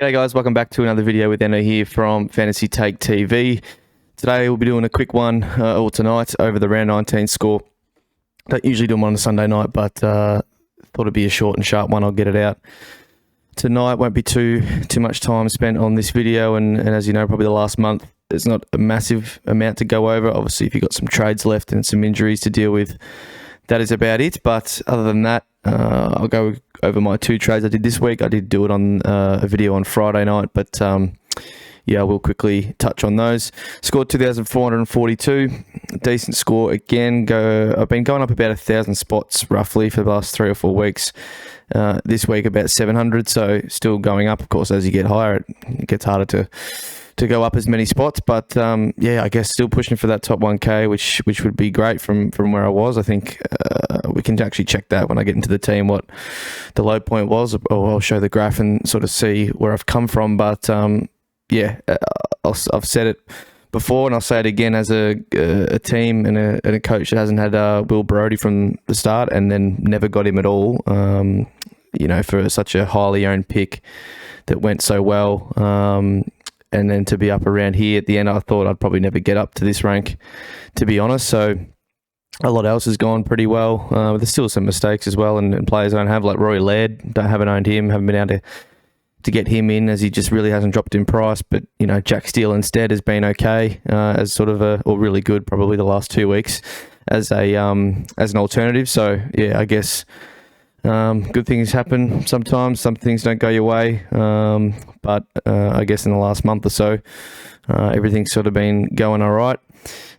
G'day guys, welcome back to another video with Enno here from Fantasy Take TV. Today we'll be doing a quick one, or tonight, over the round 19 score. Don't usually do them on a Sunday night, but thought it'd be a short and sharp one. I'll get it out tonight. Won't be too much time spent on this video, and as you know, probably the last month, there's not a massive amount to go over. Obviously, if you've got some trades left and some injuries to deal with, that is about it. But other than that, I'll go over my 2 trades I did this week. I did do it on a video on Friday night, but yeah, we'll quickly touch on those. Scored 2,442, decent score again. I've been going up about 1,000 spots roughly for the last 3 or 4 weeks. This week about 700, so still going up. Of course, as you get higher, it gets harder to go up as many spots, but yeah, I guess still pushing for that top 1k, which would be great from where I was. I think we can actually check that when I get into the team what the low point was, or I'll show the graph and sort of see where I've come from. But yeah, I've said it before and I'll say it again, as a team and a coach that hasn't had Will Brodie from the start and then never got him at all, you know, for such a highly owned pick that went so well, and then to be up around here at the end, I thought I'd probably never get up to this rank, to be honest. So a lot else has gone pretty well. There's still some mistakes as well, and players I don't have, like Roy Laird, haven't owned him, haven't been able to get him in, as he just really hasn't dropped in price. But, you know, Jack Steele instead has been okay, as sort of or really good, probably the last 2 weeks as an alternative. So yeah, I guess good things happen sometimes. Some things don't go your way, but I guess in the last month or so, everything's sort of been going all right.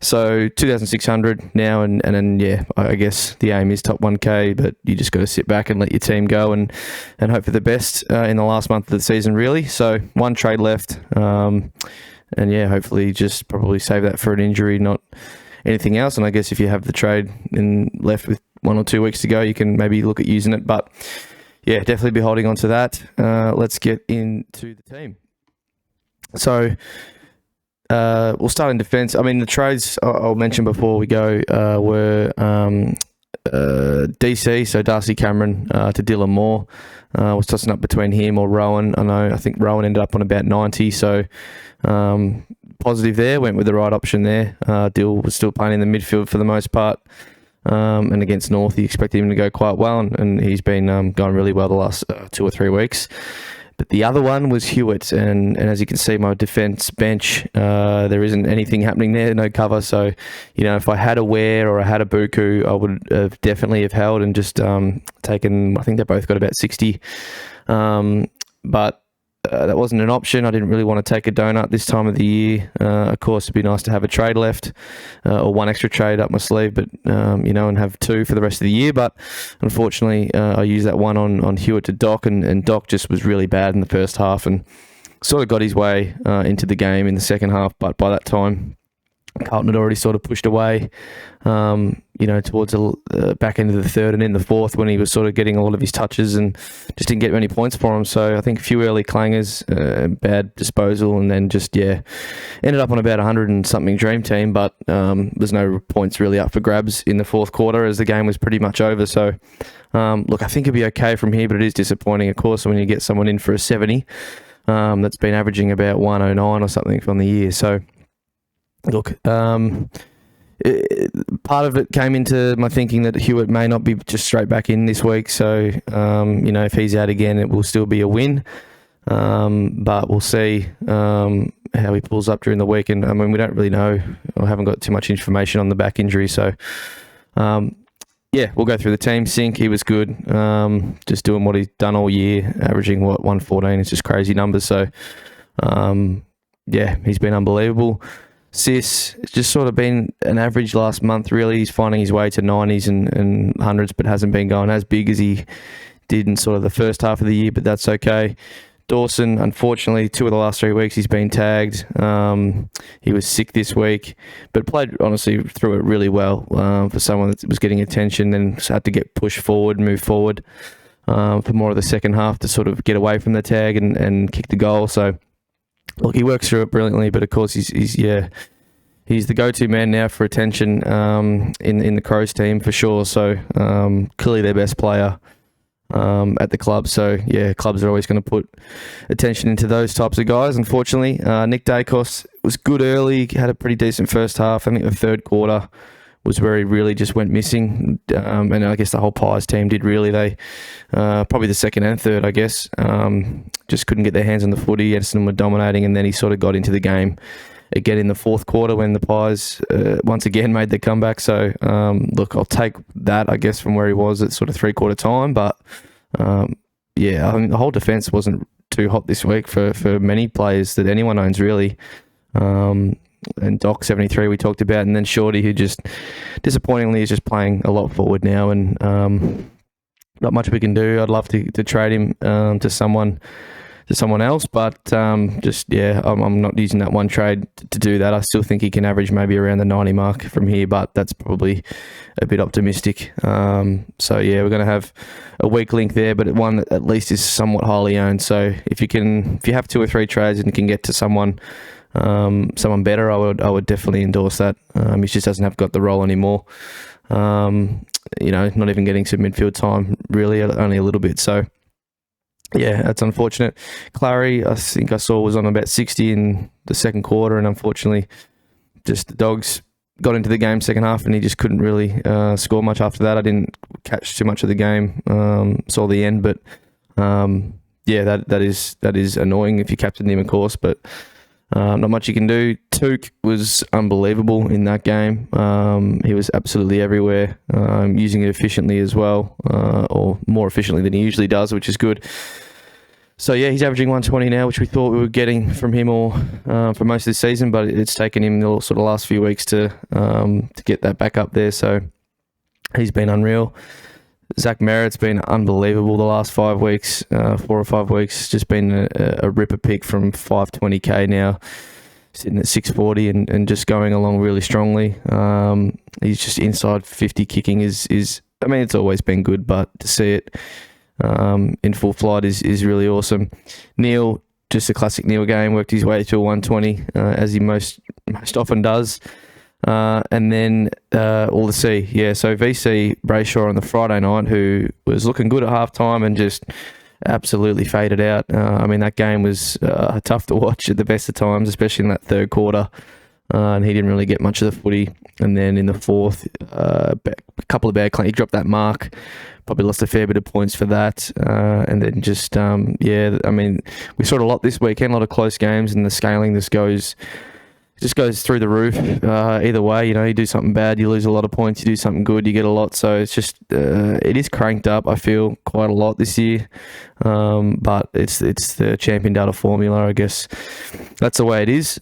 So 2,600 now, and then yeah, I guess the aim is top 1k, but you just got to sit back and let your team go and hope for the best in the last month of the season, really. So 1 trade left, and yeah, hopefully just probably save that for an injury, not anything else. And I guess if you have the trade and left with 1 or 2 weeks to go, you can maybe look at using it. But yeah, definitely be holding on to that. Let's get into the team. So we'll start in defence. I mean, the trades I'll mention before we go were DC, so Darcy Cameron to Dylan Moore. Was tossing up between him or Rowan. I think Rowan ended up on about 90, so positive there. Went with the right option there. Dill was still playing in the midfield for the most part. And against North, you expected him to go quite well, and he's been going really well the last 2 or 3 weeks. But the other one was Hewitt, and as you can see, my defence bench, there isn't anything happening there, no cover. So, you know, if I had a Ware or I had a Buku, I would have definitely have held and just taken, I think they both got about 60. But that wasn't an option. I didn't really want to take a donut this time of the year. Of course, it'd be nice to have a trade left, or 1 extra trade up my sleeve, but you know, and have 2 for the rest of the year. But unfortunately, I used that one on Hewitt to Doc, and Doc just was really bad in the first half and sort of got his way into the game in the second half. But by that time, Carlton had already sort of pushed away, you know, towards the back end of the third and in the fourth, when he was sort of getting a lot of his touches and just didn't get many points for him. So I think a few early clangers, bad disposal, and then just, yeah, ended up on about 100 and something dream team, but there's no points really up for grabs in the fourth quarter as the game was pretty much over. So look, I think it'll be okay from here, but it is disappointing, of course, when you get someone in for a 70 that's been averaging about 109 or something from the year. So look, part of it came into my thinking that Hewitt may not be just straight back in this week. So, you know, if he's out again, it will still be a win. But we'll see how he pulls up during the week. And I mean, we don't really know. I haven't got too much information on the back injury. So, yeah, we'll go through the team. Sink, he was good. Just doing what he's done all year, averaging 114. It's just crazy numbers. So, yeah, he's been unbelievable. Sis, it's just sort of been an average last month, really. He's finding his way to 90s and 100s, but hasn't been going as big as he did in sort of the first half of the year, but that's okay. Dawson, unfortunately, 2 of the last 3 weeks he's been tagged. He was sick this week, but played, honestly, through it really well for someone that was getting attention and had to get pushed forward, move forward for more of the second half to sort of get away from the tag and kick the goal. So, look, he works through it brilliantly, but of course he's the go-to man now for attention in the Crows team for sure. So clearly their best player. at the club. So, yeah, clubs are always going to put attention into those types of guys, unfortunately. Nick Dacos was good early, had a pretty decent first half. I think the third quarter was where he really just went missing. And I guess the whole Pies team did really. They probably the second and third, I guess, just couldn't get their hands on the footy. Edison were dominating, and then he sort of got into the game again in the fourth quarter when the Pies once again made their comeback. So, look, I'll take that, I guess, from where he was at sort of three-quarter time. But, yeah, I mean, the whole defence wasn't too hot this week for many players that anyone owns, really. And Doc 73 we talked about, and then Shorty, who just disappointingly is just playing a lot forward now, and not much we can do. I'd love to trade him to someone else, but just I'm not using that one trade to do that. I still think he can average maybe around the 90 mark from here, but that's probably a bit optimistic. So yeah, we're going to have a weak link there, but one that at least is somewhat highly owned. So if you have two or three trades and can get to someone better, I would definitely endorse that. He just hasn't got the role anymore. Not even getting some midfield time, really, only a little bit. So yeah, that's unfortunate. Clary, I think I saw, was on about 60 in the second quarter, and unfortunately, just the Dogs got into the game second half, and he just couldn't really score much after that. I didn't catch too much of the game, saw the end, but yeah, that is annoying if you captain him, of course, but not much you can do. Took was unbelievable in that game. He was absolutely everywhere, using it efficiently as well, or more efficiently than he usually does, which is good. So yeah, he's averaging 120 now, which we thought we were getting from him all for most of the season, but it's taken him the sort of last few weeks to get that back up there. So he's been unreal. Zach Merritt's been unbelievable the last 5 weeks, 4 or 5 weeks. Just been a ripper pick from 520k now, sitting at 640 and just going along really strongly. He's just inside 50 kicking is I mean, it's always been good, but to see it in full flight is really awesome. Neil, just a classic Neil game, worked his way to 120 as he most often does. And then all the C. Yeah, so VC Brayshaw on the Friday night, who was looking good at halftime and just absolutely faded out. I mean, that game was tough to watch at the best of times, especially in that third quarter. And he didn't really get much of the footy. And then in the fourth, a couple of bad claims. He dropped that mark. Probably lost a fair bit of points for that. And then just, I mean, we saw a lot this weekend, a lot of close games, and the scaling just goes through the roof. Either way, you do something bad, you lose a lot of points. You do something good, you get a lot. So it's just, it is cranked up, I feel, quite a lot this year. But it's the champion data formula, I guess. That's the way it is.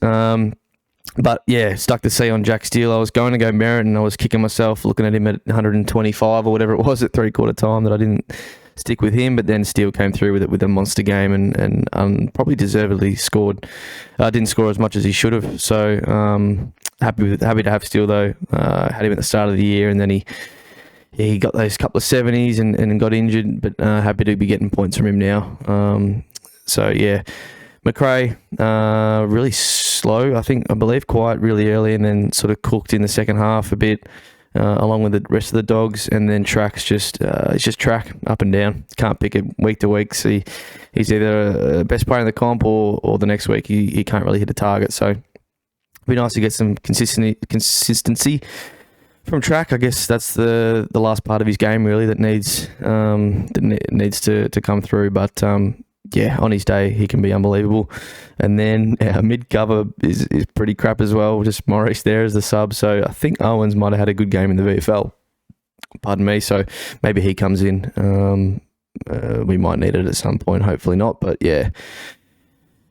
But yeah, stuck to C on Jack Steele. I was going to go Merritt, and I was kicking myself looking at him at 125 or whatever it was at three-quarter time that I didn't stick with him, but then Steele came through with it with a monster game and probably deservedly scored. Didn't score as much as he should have. So happy to have Steele though. Had him at the start of the year, and then he got those couple of 70s and got injured, but happy to be getting points from him now. So yeah, McRae really slow. I believe quite really early, and then sort of cooked in the second half a bit. Along with the rest of the Dogs, and then Track's it's just Track up and down. Can't pick it week to week. So he's either best player in the comp or the next week he can't really hit a target. So it'd be nice to get some consistency from Track. I guess that's the last part of his game really that needs to come through. But yeah, on his day he can be unbelievable. And then mid cover is pretty crap as well. Just Maurice there as the sub. So I think Owens might have had a good game in the VFL. Pardon me. So maybe he comes in. We might need it at some point. Hopefully not. But yeah,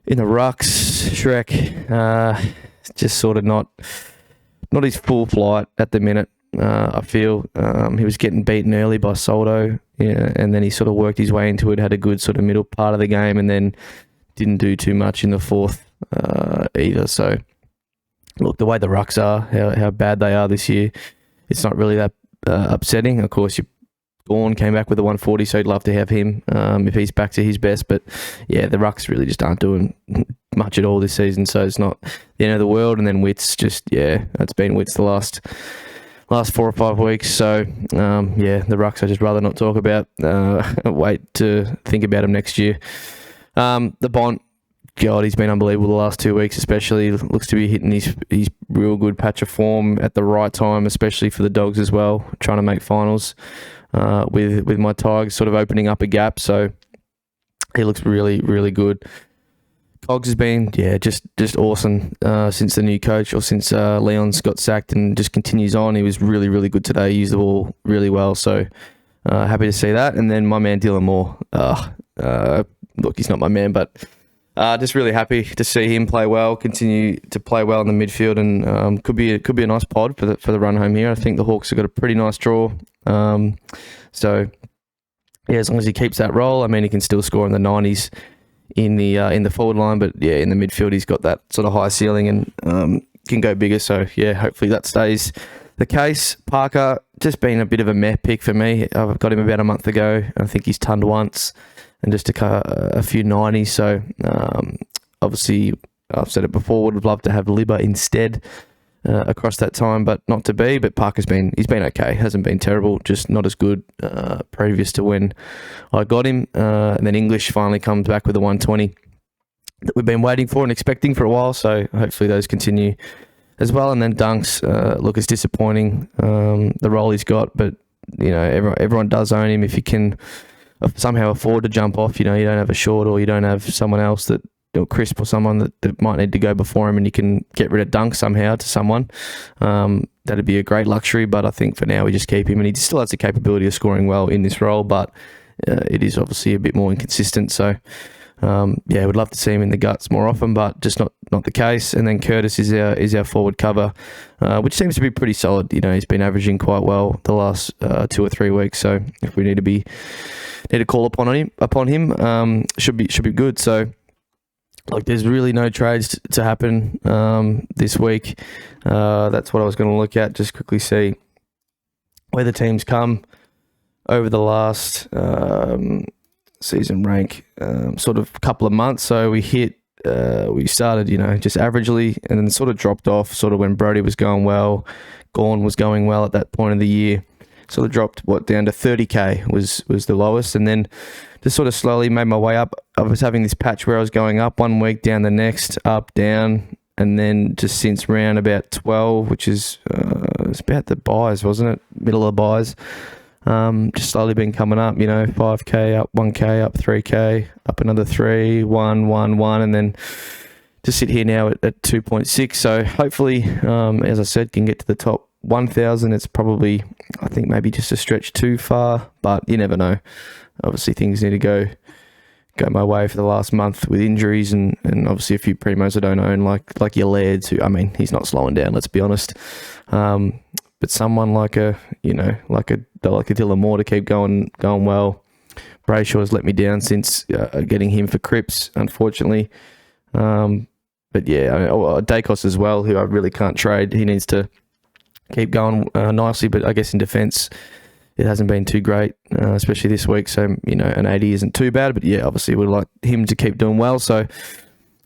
in the rucks, Shrek, just sort of not his full flight at the minute. I feel he was getting beaten early by Soldo, and then he sort of worked his way into it, had a good sort of middle part of the game, and then didn't do too much in the fourth either. So, look, the way the rucks are, how bad they are this year, it's not really that upsetting. Of course, Gorn came back with a 140, so I'd love to have him if he's back to his best. But yeah, the rucks really just aren't doing much at all this season, so it's not the end of the world. And then Wits, it's been Wits the last last 4 or 5 weeks. So, the rucks I'd just rather not talk about. Wait to think about him next year. The Bont, God, he's been unbelievable the last 2 weeks, especially. Looks to be hitting his real good patch of form at the right time, especially for the Dogs as well, trying to make finals with my Tigers, sort of opening up a gap. So he looks really, really good. Cogs has been, just awesome since the new coach, or since Leon's got sacked, and just continues on. He was really, really good today. He used the ball really well. So happy to see that. And then my man Dylan Moore. Look, he's not my man, but just really happy to see him play well, continue to play well in the midfield, and could be a nice pod for the run home here. I think the Hawks have got a pretty nice draw. So as long as he keeps that role, I mean, he can still score in the 90s in the forward line, but in the midfield he's got that sort of high ceiling and can go bigger. So hopefully that stays the case. Parker, just been a bit of a meh pick for me. I've got him about a month ago. I think he's tunned once and just a few 90s. So obviously, I've said it before, would have loved to have Libba instead across that time, but not to be. But Parker's been okay. Hasn't been terrible, just not as good previous to when I got him. And then English finally comes back with a 120 that we've been waiting for and expecting for a while. So hopefully those continue as well. And then Dunks, look, it's disappointing the role he's got, but everyone does own him. If you can somehow afford to jump off, you don't have a short, or you don't have someone else that, or Crisp or someone that might need to go before him, and you can get rid of Dunk somehow to someone, that'd be a great luxury. But I think for now we just keep him, and he still has the capability of scoring well in this role, but it is obviously a bit more inconsistent. So would love to see him in the guts more often, but just not the case. And then Curtis is our forward cover, which seems to be pretty solid. He's been averaging quite well the last 2 or 3 weeks. So if we need to call upon him, should be good. So there's really no trades to happen this week. That's what I was going to look at. Just quickly see where the teams come over the last season rank sort of couple of months. So we started, just averagely, and then sort of dropped off sort of when Brody was going well, Gawn was going well at that point of the year. Sort of dropped down to 30k was the lowest, and then just sort of slowly made my way up. I was having this patch where I was going up one week, down the next, up, down, and then just since round about 12, which is it's about the buys, wasn't it? Middle of the buys. Just slowly been coming up, 5k up, 1k up, 3k up, another 3, 1, 1, 1, and then to sit here now at 2.6. So hopefully, as I said, can get to the top 1,000. It's probably, I think, maybe just a stretch too far, but you never know. Obviously, things need to go my way for the last month with injuries, and obviously a few primos I don't own, like your Lairds, who, I mean, he's not slowing down, let's be honest. But someone like a Dylan Moore to keep going well. Brayshaw's let me down since getting him for Cripps, unfortunately. But Dacos as well, who I really can't trade. He needs to keep going nicely, but I guess in defence it hasn't been too great, especially this week. So, an 80 isn't too bad, but obviously we'd like him to keep doing well. So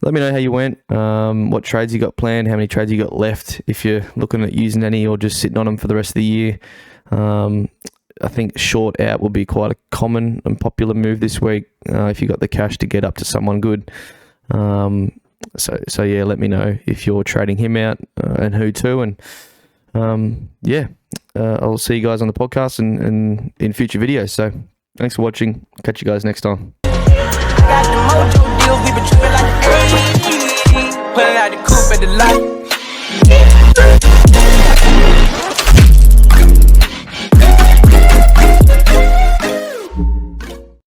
let me know how you went, what trades you got planned, how many trades you got left, if you're looking at using any or just sitting on them for the rest of the year. I think short out will be quite a common and popular move this week if you got the cash to get up to someone good. So let me know if you're trading him out and who to, and I'll see you guys on the podcast and in future videos. So thanks for watching. Catch you guys next time. Got the mojo deals, we been tripping like the 80s. Pulling out the coupe at the lot.